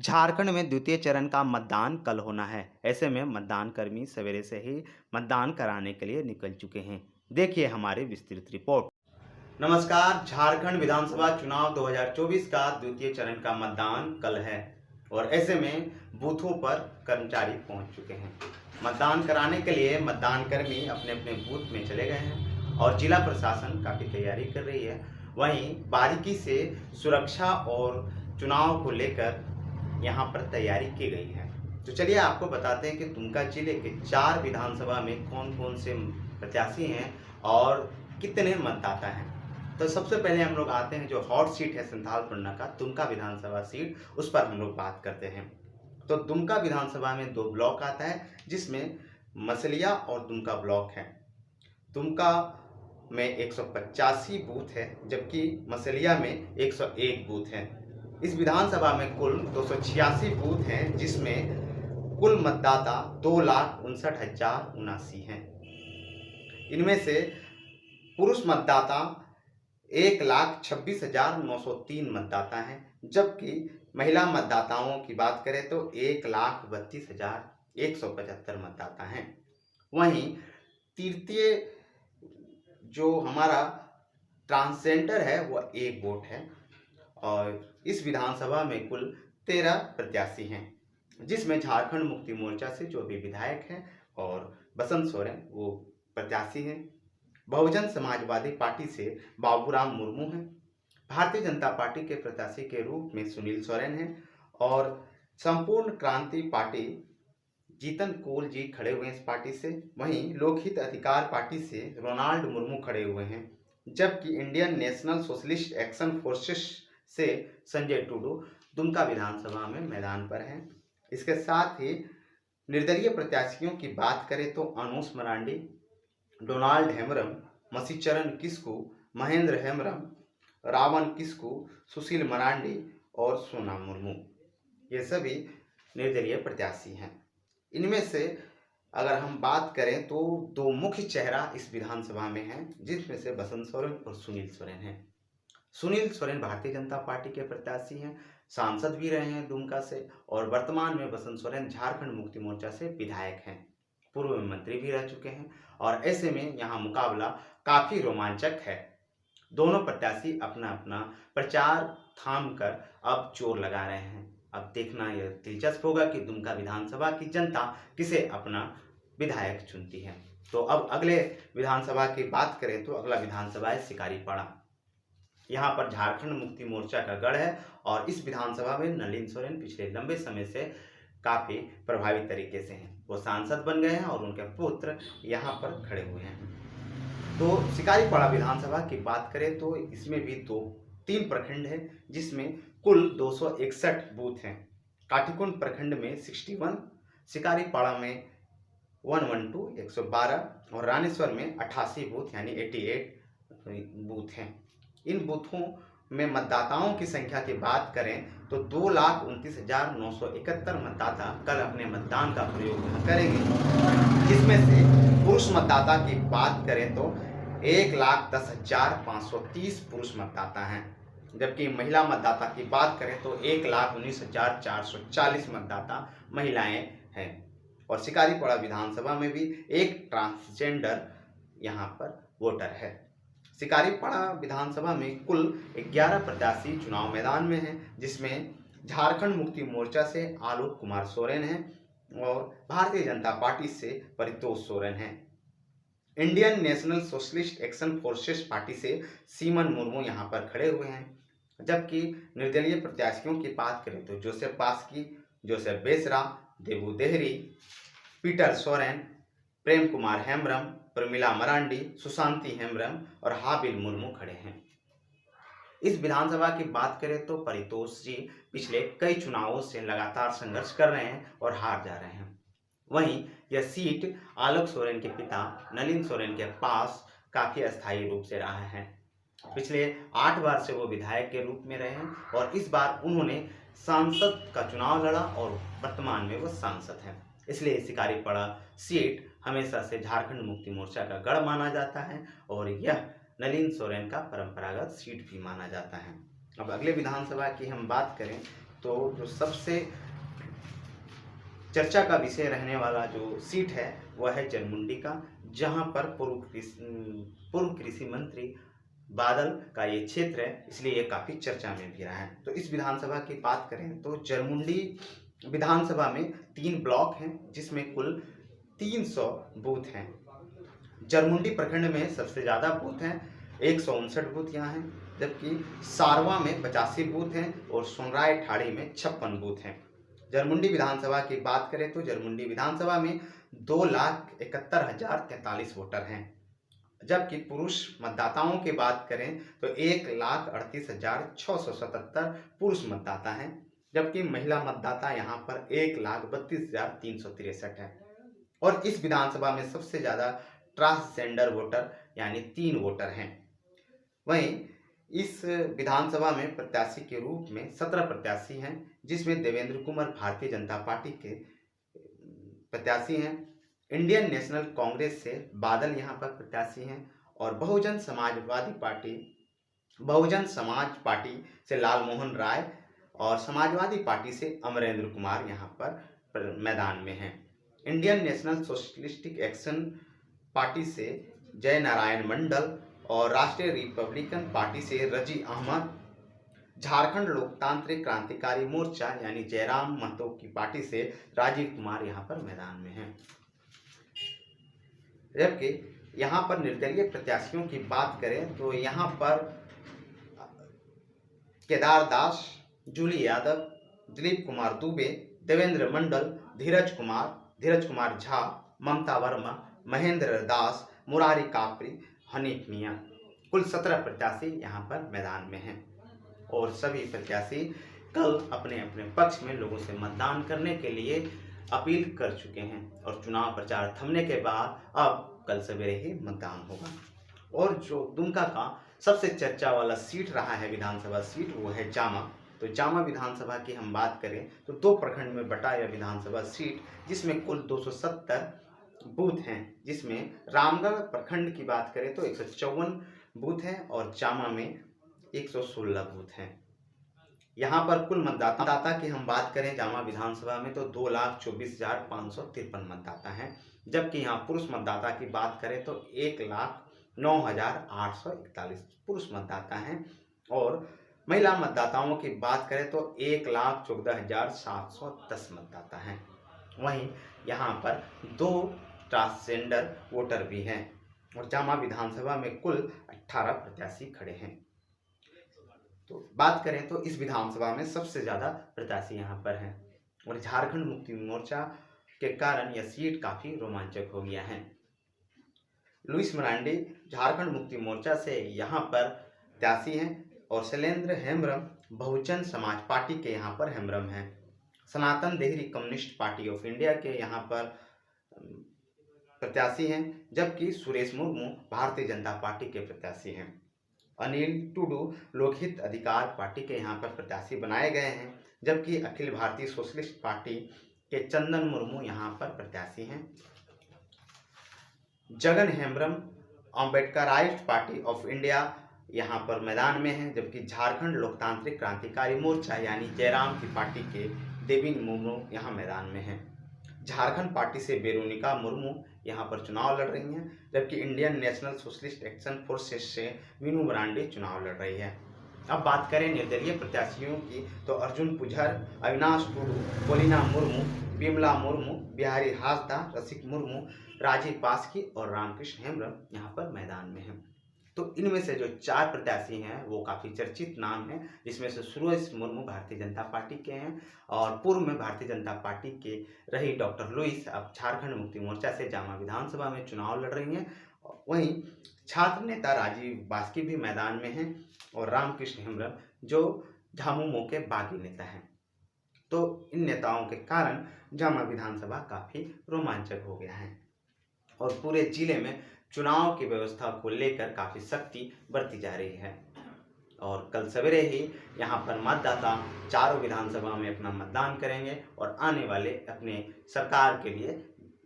झारखंड में द्वितीय चरण का मतदान कल होना है। ऐसे में मतदान कर्मी सवेरे से ही मतदान कराने के लिए निकल चुके हैं। देखिए हमारी विस्तृत रिपोर्ट। नमस्कार। झारखंड विधानसभा चुनाव 2024 का द्वितीय चरण का मतदान कल है और ऐसे में बूथों पर कर्मचारी पहुंच चुके हैं। मतदान कराने के लिए मतदान कर्मी अपने अपने बूथ में चले गए हैं और जिला प्रशासन काफ़ी तैयारी कर रही है। वहीं बारीकी से सुरक्षा और चुनाव को लेकर यहाँ पर तैयारी की गई है। तो चलिए आपको बताते हैं कि दुमका जिले के 4 विधानसभा में कौन कौन से प्रत्याशी हैं और कितने मतदाता हैं। तो सबसे पहले हम लोग आते हैं जो हॉट सीट है संथाल परगना का दुमका विधानसभा सीट, उस पर हम लोग बात करते हैं। तो दुमका विधानसभा में 2 ब्लॉक आता है जिसमें मसलिया और दुमका ब्लॉक है। दुमका में 185 बूथ है जबकि मसलिया में 101 बूथ है। इस विधानसभा में कुल 286 बूथ हैं जिसमें कुल मतदाता 2,59,079 हैं। इनमें से पुरुष मतदाता 1,26,903 मतदाता हैं जबकि महिला मतदाताओं की बात करें तो 1,32,175 मतदाता हैं। वहीं तृतीय जो हमारा ट्रांसजेंडर है वह 1 वोट है और इस विधानसभा में कुल 13 प्रत्याशी हैं जिसमें झारखंड मुक्ति मोर्चा से जो भी विधायक हैं और बसंत सोरेन वो प्रत्याशी हैं। बहुजन समाजवादी पार्टी से बाबूराम मुर्मू हैं। भारतीय जनता पार्टी के प्रत्याशी के रूप में सुनील सोरेन हैं और संपूर्ण क्रांति पार्टी जीतन कोल जी खड़े हुए हैं इस पार्टी से। वहीं लोकहित अधिकार पार्टी से रोनाल्ड मुर्मू खड़े हुए हैं जबकि Indian national socialist action forces से संजय टुडू दुमका विधानसभा में मैदान पर हैं। इसके साथ ही निर्दलीय प्रत्याशियों की बात करें तो अनुष मरांडी, डोनाल्ड हेम्ब्रम, मसीचरण किस्कू, महेंद्र हेम्ब्रम, रावण किस्कू, सुशील मरांडी और सोना मुर्मू, ये सभी निर्दलीय प्रत्याशी हैं। इनमें से अगर हम बात करें तो 2 मुख्य चेहरा इस विधानसभा में हैं जिसमें से बसंत सोरेन और सुनील सोरेन हैं। सुनील सोरेन भारतीय जनता पार्टी के प्रत्याशी हैं, सांसद भी रहे हैं दुमका से और वर्तमान में बसंत सोरेन झारखंड मुक्ति मोर्चा से विधायक हैं, पूर्व मंत्री भी रह चुके हैं और ऐसे में यहाँ मुकाबला काफ़ी रोमांचक है। दोनों प्रत्याशी अपना अपना प्रचार थाम कर अब जोर लगा रहे हैं। अब देखना यह दिलचस्प होगा कि दुमका विधानसभा की जनता किसे अपना विधायक चुनती है। तो अब अगले विधानसभा की बात करें तो अगला विधानसभा है शिकारीपाड़ा। यहाँ पर झारखंड मुक्ति मोर्चा का गढ़ है और इस विधानसभा में नलिन सोरेन पिछले लंबे समय से काफ़ी प्रभावी तरीके से हैं। वो सांसद बन गए हैं और उनके पुत्र यहाँ पर खड़े हुए हैं। तो शिकारीपाड़ा विधानसभा की बात करें तो इसमें भी 3 प्रखंड हैं जिसमें कुल 261 बूथ हैं। काठीकुंड प्रखंड में 61, शिकारीपाड़ा में 112 112 और रानेश्वर में 88 बूथ यानी 88 बूथ हैं। इन बूथों में मतदाताओं की संख्या की बात करें तो 2,29,971 मतदाता कल अपने मतदान का प्रयोग करेंगे जिसमें से पुरुष मतदाता की बात करें तो 1,10,530 पुरुष मतदाता हैं जबकि महिला मतदाता की बात करें तो 1,19,440 मतदाता महिलाएं हैं। और शिकारीपाड़ा विधानसभा में भी एक ट्रांसजेंडर यहाँ पर वोटर है। शिकारीपाड़ा विधानसभा में कुल 11 प्रत्याशी चुनाव मैदान में हैं जिसमें झारखंड मुक्ति मोर्चा से आलोक कुमार सोरेन हैं और भारतीय जनता पार्टी से परितोष सोरेन हैं। Indian national socialist action forces party से सीमन मुर्मू यहाँ पर खड़े हुए हैं जबकि निर्दलीय प्रत्याशियों की बात करें तो जोसेफ पास्की, जोसेफ बेसरा, देबू देहरी, पीटर सोरेन, प्रेम कुमार हेम्ब्रम, प्रमिला मरांडी, सुशांति हेम्ब्रम और हाबिल मुर्मू खड़े हैं। इस विधानसभा की बात करें तो परितोष जी पिछले कई चुनावों से लगातार संघर्ष कर रहे हैं और हार जा रहे हैं। वहीं यह सीट आलोक सोरेन के पिता नलिन सोरेन के पास काफ़ी अस्थायी रूप से रहा है। पिछले 8 बार से वो विधायक के रूप में रहे हैं और इस बार उन्होंने सांसद का चुनाव लड़ा और वर्तमान में वो सांसद हैं। इसलिए शिकारीपाड़ा सीट हमेशा से झारखंड मुक्ति मोर्चा का गढ़ माना जाता है और यह नलिन सोरेन का परंपरागत सीट भी माना जाता है। अब अगले विधानसभा की हम बात करें तो जो सबसे चर्चा का विषय रहने वाला जो सीट है वह है जरमुंडी का, जहां पर पूर्व कृषि मंत्री बादल का ये क्षेत्र है, इसलिए ये काफ़ी चर्चा में भी रहा है। तो इस विधानसभा की बात करें तो जरमुंडी विधानसभा में 3 ब्लॉक हैं, जिसमें कुल 300 बूथ हैं। जरमुंडी प्रखंड में सबसे ज़्यादा बूथ हैं, 159 बूथ यहाँ हैं, जबकि सारवा में 85 बूथ हैं और सोनराय ठाड़ी में 56 बूथ हैं। जरमुंडी विधानसभा की बात करें तो जरमुंडी विधानसभा में 2,71,043 वोटर हैं, जबकि पुरुष मतदाताओं की बात करें तो 1,38,677 पुरुष मतदाता हैं, जबकि महिला मतदाता यहाँ पर 1,32,363 है। और इस विधानसभा में सबसे ज़्यादा ट्रांसजेंडर वोटर यानी 3 वोटर हैं। वहीं इस विधानसभा में प्रत्याशी के रूप में 17 प्रत्याशी हैं, जिसमें देवेंद्र कुमार भारतीय जनता पार्टी के प्रत्याशी हैं, इंडियन नेशनल कांग्रेस से बादल यहाँ पर प्रत्याशी हैं और बहुजन समाज पार्टी से लालमोहन राय और समाजवादी पार्टी से अमरेंद्र कुमार यहाँ पर मैदान में हैं। Indian national socialistic action party से जय नारायण मंडल और राष्ट्रीय रिपब्लिकन पार्टी से रजी अहमद, झारखंड लोकतांत्रिक क्रांतिकारी मोर्चा यानी जयराम महतो की पार्टी से राजीव कुमार यहाँ पर मैदान में हैं। जबकि यहाँ पर निर्दलीय प्रत्याशियों की बात करें तो यहाँ पर केदार दास, जूली यादव, दिलीप कुमार दुबे, देवेंद्र मंडल, धीरज कुमार झा, ममता वर्मा, महेंद्र दास, मुरारी कापरी, हनीफ मियां, कुल 17 प्रत्याशी यहाँ पर मैदान में हैं और सभी प्रत्याशी कल अपने अपने पक्ष में लोगों से मतदान करने के लिए अपील कर चुके हैं और चुनाव प्रचार थमने के बाद अब कल सवेरे ही मतदान होगा। और जो दुमका का सबसे चर्चा वाला सीट रहा है विधानसभा सीट, वो है जामा। तो जामा विधानसभा की हम बात करें तो 2 प्रखंड में बटा यह विधानसभा सीट, जिसमें कुल 270 बूथ हैं, जिसमें रामगढ़ प्रखंड की बात करें तो 154 बूथ हैं और जामा में 116 बूथ हैं। यहाँ पर कुल मतदाता की हम बात करें जामा विधानसभा में तो 2,24,553 मतदाता हैं, जबकि यहाँ पुरुष मतदाता की बात करें तो 1,09,841 पुरुष मतदाता हैं और महिला मतदाताओं की बात करें तो 1,14,710 मतदाता हैं। वहीं यहाँ पर 2 ट्रांसजेंडर वोटर भी हैं और जामा विधानसभा में कुल 18 प्रत्याशी खड़े हैं। तो बात करें तो इस विधानसभा में सबसे ज़्यादा प्रत्याशी यहाँ पर हैं और झारखंड मुक्ति मोर्चा के कारण यह सीट काफ़ी रोमांचक हो गया है। लुइस मरांडी झारखंड मुक्ति मोर्चा से यहाँ पर प्रत्याशी हैं और शैलेंद्र हेम्ब्रम बहुजन समाज पार्टी के यहाँ पर हेम्ब्रम हैं। सनातन देहरी कम्युनिस्ट पार्टी ऑफ इंडिया के यहाँ पर प्रत्याशी हैं, जबकि सुरेश मुर्मू भारतीय जनता पार्टी के प्रत्याशी हैं। अनिल टुडू लोकहित अधिकार पार्टी के यहाँ पर प्रत्याशी बनाए गए हैं, जबकि अखिल भारतीय सोशलिस्ट पार्टी के चंदन मुर्मू यहाँ पर प्रत्याशी हैं। Jagan Hembram Ambedkarite party of India यहाँ पर मैदान में है, जबकि झारखंड लोकतांत्रिक क्रांतिकारी मोर्चा यानी जयराम की पार्टी के देविन मुर्मू यहाँ मैदान में हैं। झारखंड पार्टी से वेरोनिका मुर्मू यहाँ पर चुनाव लड़ रही हैं, जबकि Indian national socialist action forces से मीनू मरांडी चुनाव लड़ रही है। अब बात करें निर्दलीय प्रत्याशियों की तो अर्जुन पुझर, अविनाश टुडू, पोलिना मुर्मू, बिमला मुर्मू, बिहारी हासदा, रसिक मुर्मू, राजीव पासकी और रामकृष्ण हेम्ब्रम यहाँ पर मैदान में हैं। तो इनमें से जो 4 प्रत्याशी हैं वो काफ़ी चर्चित नाम हैं, जिसमें से सुरेश मुर्मू भारतीय जनता पार्टी के हैं और पूर्व में भारतीय जनता पार्टी के रही डॉक्टर लुइस अब झारखंड मुक्ति मोर्चा से जामा विधानसभा में चुनाव लड़ रही हैं। वहीं छात्र नेता राजीव बास्की भी मैदान में हैं और रामकृष्ण हेम्ब्रम जो झामुमो के बागी नेता हैं। तो इन नेताओं के कारण जामा विधानसभा काफ़ी रोमांचक हो गया है और पूरे जिले में चुनाव की व्यवस्था को लेकर काफ़ी सख्ती बरती जा रही है और कल सवेरे ही यहाँ पर मतदाता चारों विधानसभा में अपना मतदान करेंगे और आने वाले अपने सरकार के लिए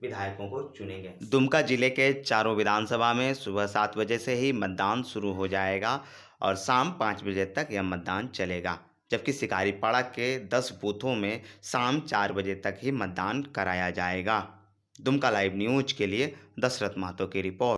विधायकों को चुनेंगे। दुमका जिले के चारों विधानसभा में सुबह 7 बजे से ही मतदान शुरू हो जाएगा और शाम 5 बजे तक यह मतदान चलेगा। जबकि शिकारीपाड़ा के 10 बूथों में शाम 4 बजे तक ही मतदान कराया जाएगा। दुमका लाइव न्यूज के लिए दशरथ महतो की रिपोर्ट।